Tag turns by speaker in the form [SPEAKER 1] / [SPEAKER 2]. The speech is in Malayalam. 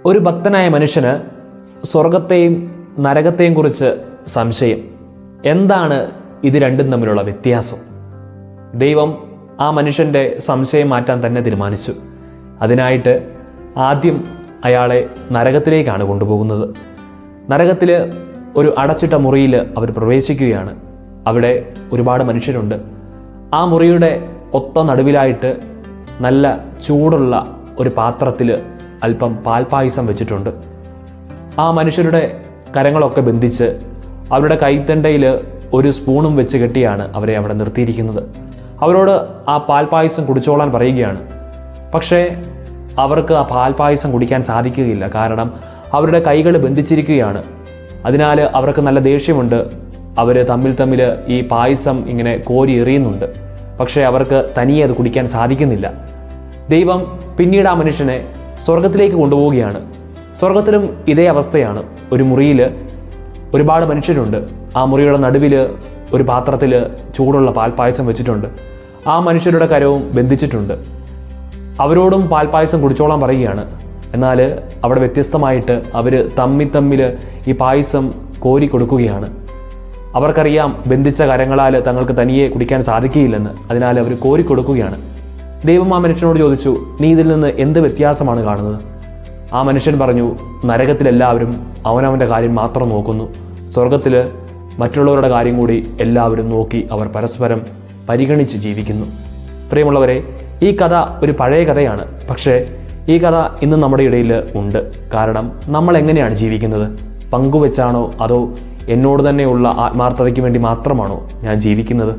[SPEAKER 1] ഒരു ഭക്തനായ മനുഷ്യന് സ്വർഗത്തെയും നരകത്തെയും കുറിച്ച് സംശയം. എന്താണ് ഇത് രണ്ടും തമ്മിലുള്ള വ്യത്യാസം? ദൈവം ആ മനുഷ്യൻ്റെ സംശയം മാറ്റാൻ തന്നെ തീരുമാനിച്ചു. അതിനായിട്ട് ആദ്യം അയാളെ നരകത്തിലേക്കാണ് കൊണ്ടുപോകുന്നത്. നരകത്തിൽ ഒരു അടച്ചിട്ട മുറിയിൽ അവർ പ്രവേശിക്കുകയാണ്. അവിടെ ഒരുപാട് മനുഷ്യരുണ്ട്. ആ മുറിയുടെ ഒത്ത നടുവിലായിട്ട് നല്ല ചൂടുള്ള ഒരു പാത്രത്തിൽ അല്പം പാൽപ്പായസം വെച്ചിട്ടുണ്ട്. ആ മനുഷ്യരുടെ കരങ്ങളൊക്കെ ബന്ധിച്ച് അവരുടെ കൈത്തണ്ടയിൽ ഒരു സ്പൂണും വെച്ച് കെട്ടിയാണ് അവരെ അവിടെ നിർത്തിയിരിക്കുന്നത്. അവരോട് ആ പാൽപ്പായസം കുടിച്ചോളാൻ പറയുകയാണ്. പക്ഷേ അവർക്ക് ആ പാൽപ്പായസം കുടിക്കാൻ സാധിക്കുകയില്ല. കാരണം അവരുടെ കൈകൾ ബന്ധിച്ചിരിക്കുകയാണ്. അതിനാൽ അവർക്ക് നല്ല ദേഷ്യമുണ്ട്. അവർ തമ്മിൽ ഈ പായസം ഇങ്ങനെ കോരി എറിയുന്നുണ്ട്. പക്ഷേ അവർക്ക് തനിയെ അത് കുടിക്കാൻ സാധിക്കുന്നില്ല. ദൈവം പിന്നീട് ആ മനുഷ്യനെ സ്വർഗത്തിലേക്ക് കൊണ്ടുപോവുകയാണ്. സ്വർഗത്തിലും ഇതേ അവസ്ഥയാണ്. ഒരു മുറിയിൽ ഒരുപാട് മനുഷ്യരുണ്ട്. ആ മുറിയുടെ നടുവിൽ ഒരു പാത്രത്തിൽ ചൂടുള്ള പാൽപ്പായസം വെച്ചിട്ടുണ്ട്. ആ മനുഷ്യരുടെ കരവും ബന്ധിച്ചിട്ടുണ്ട്. അവരോടും പാൽപ്പായസം കുടിച്ചോളാൻ പറയുകയാണ്. എന്നാൽ അവിടെ വ്യത്യസ്തമായിട്ട് അവർ തമ്മിൽ ഈ പായസം കോരി കൊടുക്കുകയാണ്. അവർക്കറിയാം ബന്ധിച്ച കരങ്ങളാൽ തങ്ങൾക്ക് തനിയെ കുടിക്കാൻ സാധിക്കുകയില്ലെന്ന്. അതിനാൽ അവർ കോരിക്കൊടുക്കുകയാണ്. ദൈവം ആ മനുഷ്യനോട് ചോദിച്ചു, നീ ഇതിൽ നിന്ന് എന്ത് വ്യത്യാസമാണ് കാണുന്നത്? ആ മനുഷ്യൻ പറഞ്ഞു, നരകത്തിലെല്ലാവരും അവനവൻ്റെ കാര്യം മാത്രം നോക്കുന്നു. സ്വർഗത്തിൽ മറ്റുള്ളവരുടെ കാര്യം കൂടി എല്ലാവരും നോക്കി അവർ പരസ്പരം പരിഗണിച്ച് ജീവിക്കുന്നു. പ്രിയമുള്ളവരെ, ഈ കഥ ഒരു പഴയ കഥയാണ്. പക്ഷേ ഈ കഥ ഇന്നും നമ്മുടെ ഇടയിൽ ഉണ്ട്. കാരണം നമ്മൾ എങ്ങനെയാണ് ജീവിക്കുന്നത്? പങ്കുവെച്ചാണോ അതോ എന്നോട് തന്നെയുള്ള ആത്മാർത്ഥതയ്ക്ക് വേണ്ടി മാത്രമാണോ ഞാൻ ജീവിക്കുന്നത്?